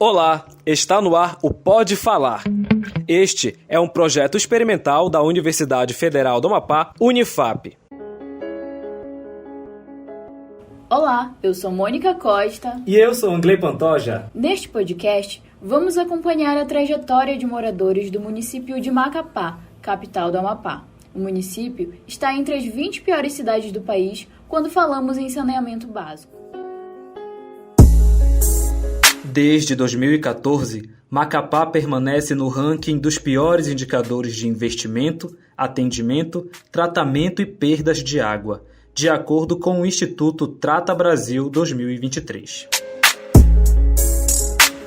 Olá, está no ar o Pode Falar. Este é um projeto experimental da Universidade Federal do Amapá, Unifap. Olá, eu sou Mônica Costa. E eu sou Angley Pantoja. Neste podcast, vamos acompanhar a trajetória de moradores do município de Macapá, capital do Amapá. O município está entre as 20 piores cidades do país quando falamos em saneamento básico. Desde 2014, Macapá permanece no ranking dos piores indicadores de investimento, atendimento, tratamento e perdas de água, de acordo com o Instituto Trata Brasil 2023.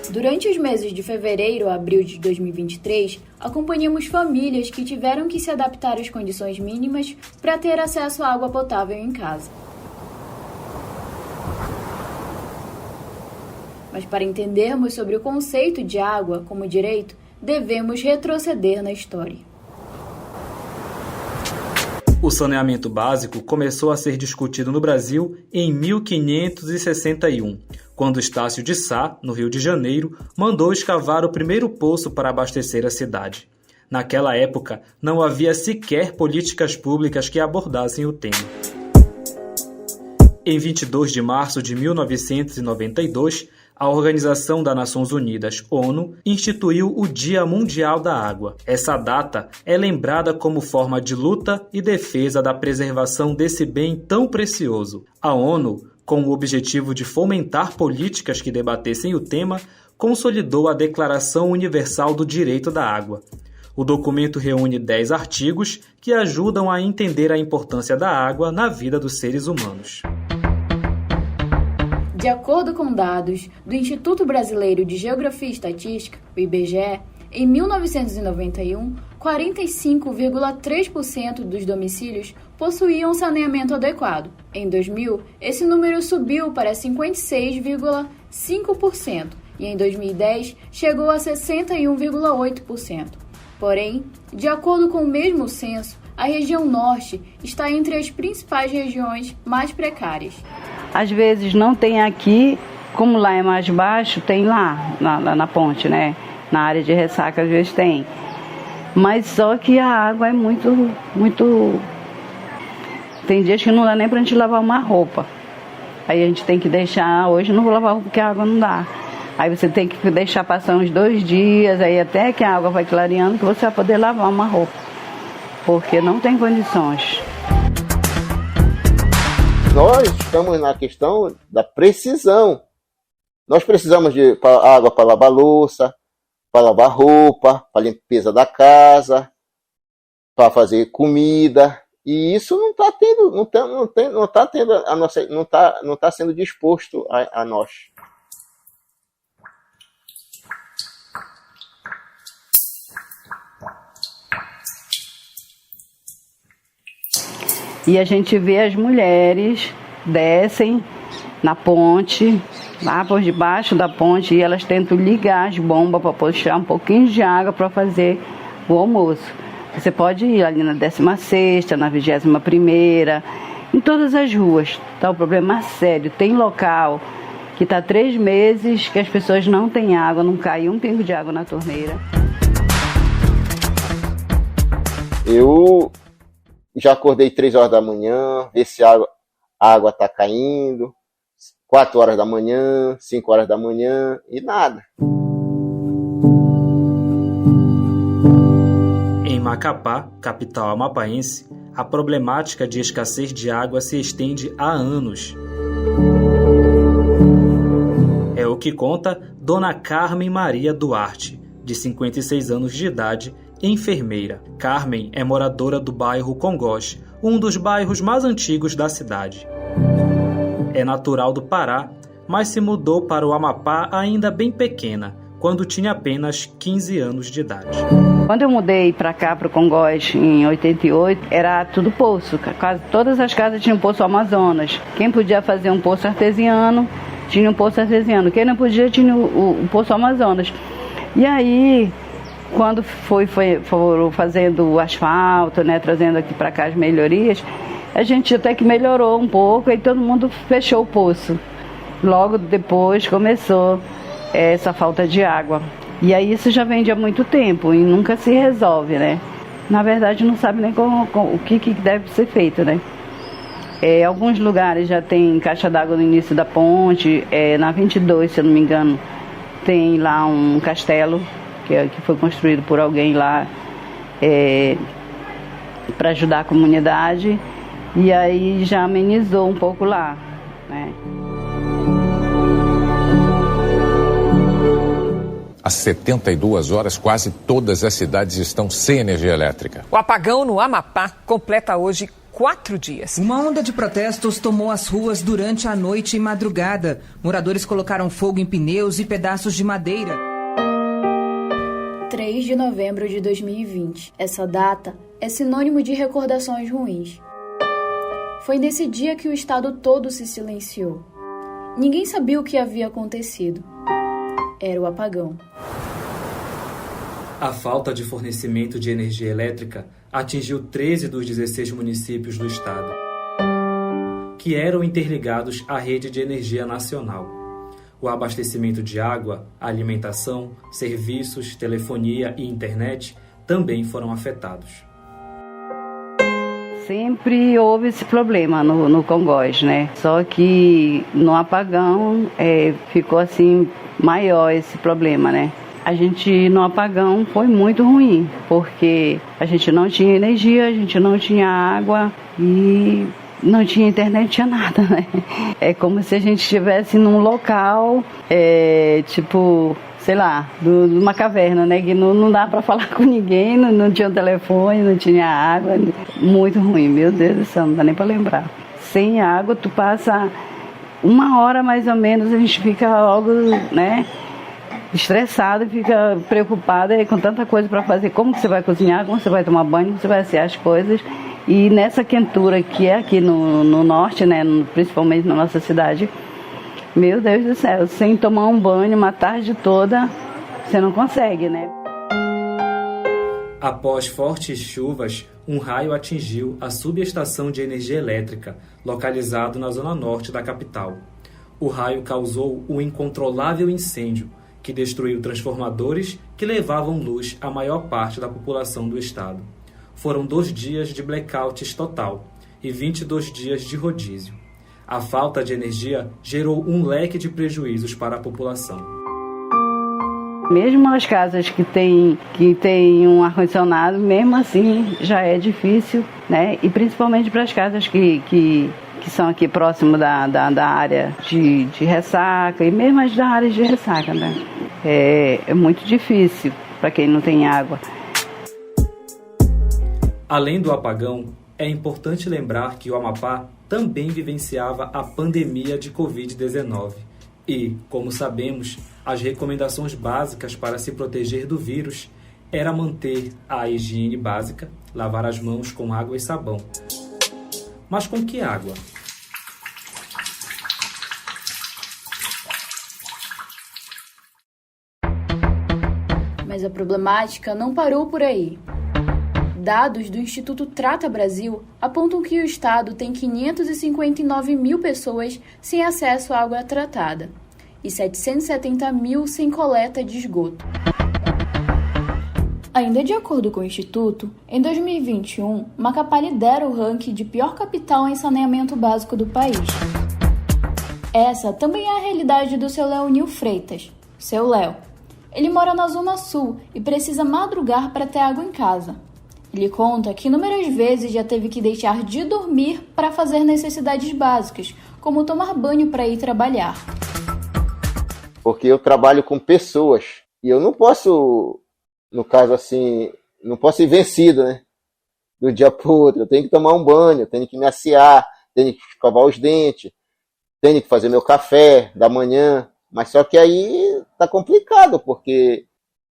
Durante os meses de fevereiro a abril de 2023, acompanhamos famílias que tiveram que se adaptar às condições mínimas para ter acesso à água potável em casa. Mas para entendermos sobre o conceito de água como direito, devemos retroceder na história. O saneamento básico começou a ser discutido no Brasil em 1561, quando Estácio de Sá, no Rio de Janeiro, mandou escavar o primeiro poço para abastecer a cidade. Naquela época, não havia sequer políticas públicas que abordassem o tema. Em 22 de março de 1992, a Organização das Nações Unidas, ONU, instituiu o Dia Mundial da Água. Essa data é lembrada como forma de luta e defesa da preservação desse bem tão precioso. A ONU, com o objetivo de fomentar políticas que debatessem o tema, consolidou a Declaração Universal do Direito da Água. O documento reúne 10 artigos que ajudam a entender a importância da água na vida dos seres humanos. De acordo com dados do Instituto Brasileiro de Geografia e Estatística, o IBGE, em 1991, 45,3% dos domicílios possuíam saneamento adequado. Em 2000, esse número subiu para 56,5% e em 2010 chegou a 61,8%. Porém, de acordo com o mesmo censo, a região norte está entre as principais regiões mais precárias. Às vezes não tem aqui, como lá é mais baixo, tem lá na ponte, né? Na área de ressaca às vezes tem. Mas só que a água é muito... Tem dias que não dá nem pra gente lavar uma roupa. Aí a gente tem que deixar, hoje não vou lavar roupa porque a água não dá. Aí você tem que deixar passar uns 2 dias, aí até que a água vai clareando, que você vai poder lavar uma roupa. Porque não tem condições. Nós estamos na questão da precisão. Nós precisamos de água para lavar louça, para lavar roupa, para limpeza da casa, para fazer comida. E isso não está tendo, não está sendo disposto a nós. E a gente vê as mulheres descem na ponte, lá por debaixo da ponte, e elas tentam ligar as bombas para puxar um pouquinho de água para fazer o almoço. Você pode ir ali na 16ª, na 21ª, em todas as ruas. Tá o problema sério. Tem local que está 3 meses que as pessoas não têm água, não cai um pingo de água na torneira. Eu já acordei 3 horas da manhã, ver se a água está caindo, 4 horas da manhã, 5 horas da manhã e nada. Em Macapá, capital amapaense, a problemática de escassez de água se estende há anos. É o que conta Dona Carmen Maria Duarte, de 56 anos de idade, enfermeira. Carmen é moradora do bairro Congós, um dos bairros mais antigos da cidade. É natural do Pará, mas se mudou para o Amapá ainda bem pequena, quando tinha apenas 15 anos de idade. Quando eu mudei para cá, para o Congós, em 88, era tudo poço. Quase todas as casas tinham poço Amazonas. Quem podia fazer um poço artesiano, tinha um poço artesiano. Quem não podia, tinha o poço Amazonas. E aí, quando foram fazendo o asfalto, né, trazendo aqui para cá as melhorias, a gente até que melhorou um pouco e todo mundo fechou o poço. Logo depois começou é essa falta de água. E aí isso já vem de há muito tempo e nunca se resolve, né? Na verdade não sabe nem o que deve ser feito, né? Alguns lugares já tem caixa d'água no início da ponte, na 22, se eu não me engano, tem lá um castelo que foi construído por alguém lá para ajudar a comunidade, e aí já amenizou um pouco lá, né? Às 72 horas, quase todas as cidades estão sem energia elétrica. O apagão no Amapá completa hoje 4 dias. Uma onda de protestos tomou as ruas durante a noite e madrugada. Moradores colocaram fogo em pneus e pedaços de madeira. 3 de novembro de 2020. Essa data é sinônimo de recordações ruins. Foi nesse dia que o estado todo se silenciou. Ninguém sabia o que havia acontecido. Era o apagão. A falta de fornecimento de energia elétrica atingiu 13 dos 16 municípios do estado, que eram interligados à rede de energia nacional. O abastecimento de água, alimentação, serviços, telefonia e internet também foram afetados. Sempre houve esse problema no Congoz, né? Só que no apagão ficou assim maior esse problema, né? A gente no apagão foi muito ruim, porque a gente não tinha energia, a gente não tinha água e não tinha internet, não tinha nada, né? É como se a gente estivesse num local, tipo, sei lá, numa caverna, né? Que não dá para falar com ninguém, não tinha telefone, não tinha água. Muito ruim, meu Deus do céu, não dá nem para lembrar. Sem água, tu passa 1 hora mais ou menos, a gente fica logo, né? Estressado, fica preocupado com tanta coisa para fazer. Como que você vai cozinhar, como você vai tomar banho, como você vai assear as coisas. E nessa quentura que é aqui no norte, né, principalmente na nossa cidade, meu Deus do céu, sem tomar um banho uma tarde toda, você não consegue, né? Após fortes chuvas, um raio atingiu a subestação de energia elétrica, localizado na zona norte da capital. O raio causou um incontrolável incêndio, que destruiu transformadores que levavam luz à maior parte da população do estado. Foram 2 dias de blackouts total e 22 dias de rodízio. A falta de energia gerou um leque de prejuízos para a população. Mesmo as casas que tem um ar-condicionado, mesmo assim já é difícil, né? E principalmente para as casas que são aqui próximo da área de ressaca, e mesmo as da área de ressaca, né? É muito difícil para quem não tem água. Além do apagão, é importante lembrar que o Amapá também vivenciava a pandemia de Covid-19. E, como sabemos, as recomendações básicas para se proteger do vírus era manter a higiene básica, lavar as mãos com água e sabão. Mas com que água? Mas a problemática não parou por aí. Dados do Instituto Trata Brasil apontam que o estado tem 559 mil pessoas sem acesso à água tratada e 770 mil sem coleta de esgoto. Ainda de acordo com o Instituto, em 2021, Macapá lidera o ranking de pior capital em saneamento básico do país. Essa também é a realidade do seu Leonil Freitas, seu Léo. Ele mora na Zona Sul e precisa madrugar para ter água em casa. Ele conta que inúmeras vezes já teve que deixar de dormir para fazer necessidades básicas, como tomar banho para ir trabalhar. Porque eu trabalho com pessoas e eu não posso, no caso assim, não posso ir vencido, né? De um dia para o outro. Eu tenho que tomar um banho, eu tenho que me assear, tenho que escovar os dentes, tenho que fazer meu café da manhã. Mas só que aí tá complicado, porque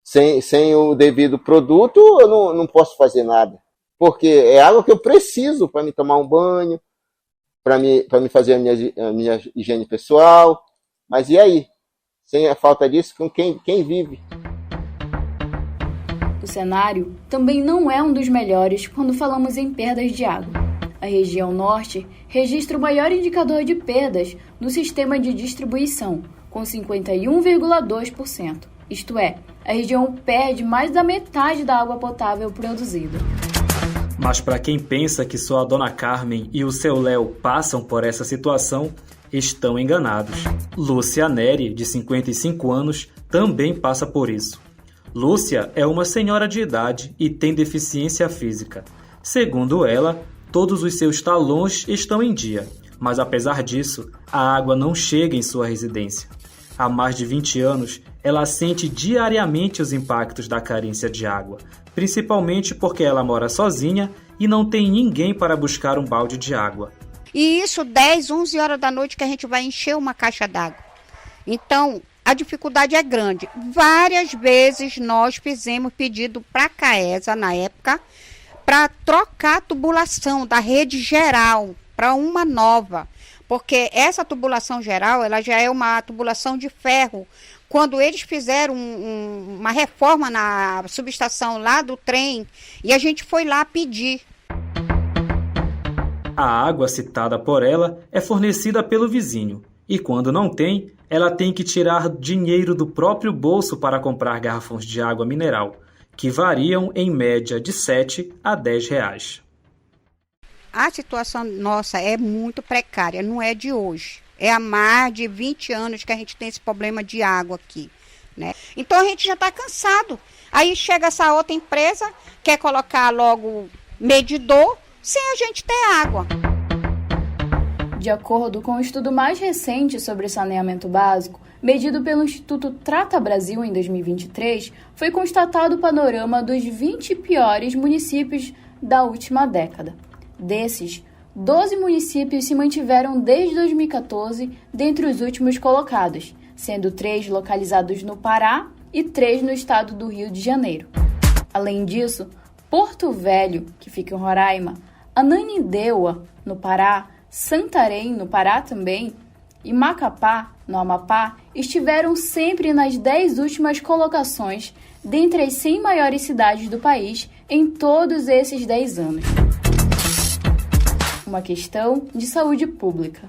sem o devido produto eu não posso fazer nada. Porque é água que eu preciso para me tomar um banho, para me fazer a minha higiene pessoal. Mas e aí? Sem a falta disso, com quem vive? O cenário também não é um dos melhores quando falamos em perdas de água. A região norte registra o maior indicador de perdas no sistema de distribuição, com 51,2%. Isto é, a região perde mais da metade da água potável produzida. Mas para quem pensa que só a Dona Carmen e o seu Léo passam por essa situação, estão enganados. Lúcia Neri, de 55 anos, também passa por isso. Lúcia é uma senhora de idade e tem deficiência física. Segundo ela, todos os seus talões estão em dia, mas apesar disso, a água não chega em sua residência. Há mais de 20 anos, ela sente diariamente os impactos da carência de água, principalmente porque ela mora sozinha e não tem ninguém para buscar um balde de água. E isso 10, 11 horas da noite que a gente vai encher uma caixa d'água. Então, a dificuldade é grande. Várias vezes nós fizemos pedido para a CAESA, na época, para trocar a tubulação da rede geral para uma nova. Porque essa tubulação geral, ela já é uma tubulação de ferro. Quando eles fizeram uma reforma na subestação lá do trem, e a gente foi lá pedir. A água citada por ela é fornecida pelo vizinho, e quando não tem, ela tem que tirar dinheiro do próprio bolso para comprar garrafões de água mineral, que variam em média de 7 a 10 reais. A situação nossa é muito precária, não é de hoje. É há mais de 20 anos que a gente tem esse problema de água aqui, né? Então a gente já está cansado. Aí chega essa outra empresa, quer colocar logo medidor, sem a gente ter água. De acordo com o estudo mais recente sobre saneamento básico, medido pelo Instituto Trata Brasil em 2023, foi constatado o panorama dos 20 piores municípios da última década. Desses, 12 municípios se mantiveram desde 2014 dentre os últimos colocados, sendo 3 localizados no Pará e 3 no estado do Rio de Janeiro. Além disso, Porto Velho, que fica em Roraima, Ananindeua, no Pará, Santarém, no Pará também, e Macapá, no Amapá, estiveram sempre nas 10 últimas colocações dentre as 100 maiores cidades do país em todos esses 10 anos. Uma questão de saúde pública.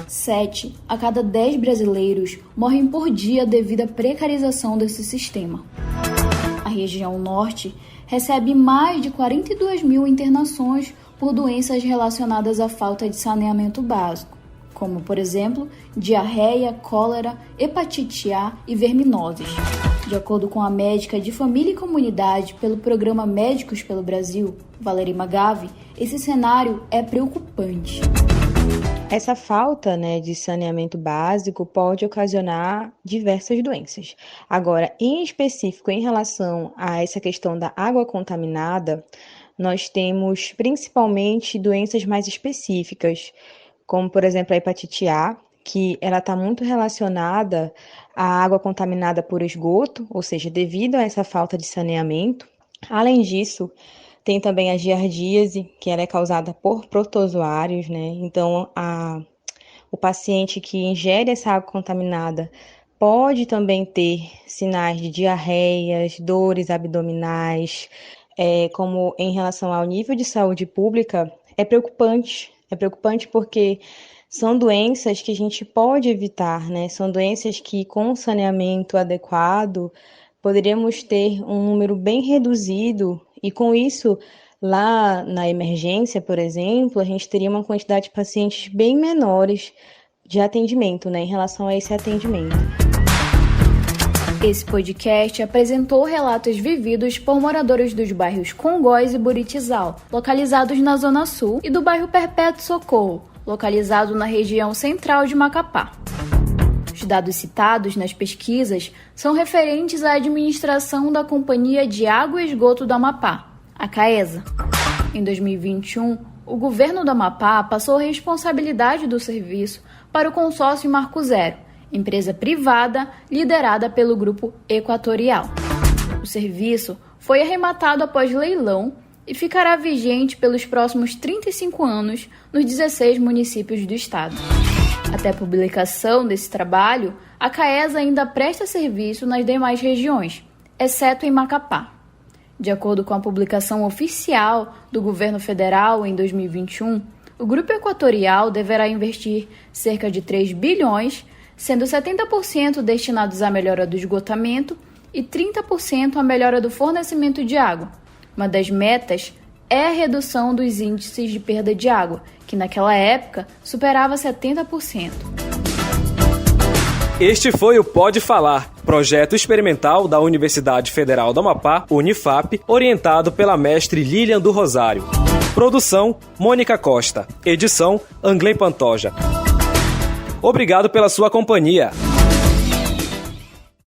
7 a cada 10 brasileiros morrem por dia devido à precarização desse sistema. A região norte recebe mais de 42 mil internações por doenças relacionadas à falta de saneamento básico, como, por exemplo, diarreia, cólera, hepatite A e verminoses. De acordo com a médica de Família e Comunidade pelo programa Médicos pelo Brasil, Valerie Magave, esse cenário é preocupante. Essa falta, de saneamento básico pode ocasionar diversas doenças. Agora, em específico, em relação a essa questão da água contaminada, nós temos principalmente doenças mais específicas, como, por exemplo, a hepatite A, que ela está muito relacionada à água contaminada por esgoto, ou seja, devido a essa falta de saneamento. Além disso, tem também a giardíase, que ela é causada por protozoários, Então, o paciente que ingere essa água contaminada pode também ter sinais de diarreias, dores abdominais, como em relação ao nível de saúde pública, é preocupante. É preocupante porque são doenças que a gente pode evitar, São doenças que, com saneamento adequado, poderíamos ter um número bem reduzido e, com isso, lá na emergência, por exemplo, a gente teria uma quantidade de pacientes bem menores de atendimento, em relação a esse atendimento. Esse podcast apresentou relatos vividos por moradores dos bairros Congóis e Buritizal, localizados na Zona Sul, e do bairro Perpétuo Socorro, localizado na região central de Macapá. Os dados citados nas pesquisas são referentes à administração da Companhia de Água e Esgoto do Amapá, a CAESA. Em 2021, o governo do Amapá passou a responsabilidade do serviço para o consórcio Marco Zero, empresa privada liderada pelo Grupo Equatorial. O serviço foi arrematado após leilão e ficará vigente pelos próximos 35 anos nos 16 municípios do estado. Até a publicação desse trabalho, a CAESA ainda presta serviço nas demais regiões, exceto em Macapá. De acordo com a publicação oficial do governo federal em 2021, o Grupo Equatorial deverá investir cerca de 3 bilhões, sendo 70% destinados à melhora do esgotamento e 30% à melhora do fornecimento de água. Uma das metas é a redução dos índices de perda de água, que naquela época superava 70%. Este foi o Pode Falar, projeto experimental da Universidade Federal do Amapá, Unifap, orientado pela mestre Lilian do Rosário. Produção, Mônica Costa. Edição, Anglém Pantoja. Obrigado pela sua companhia.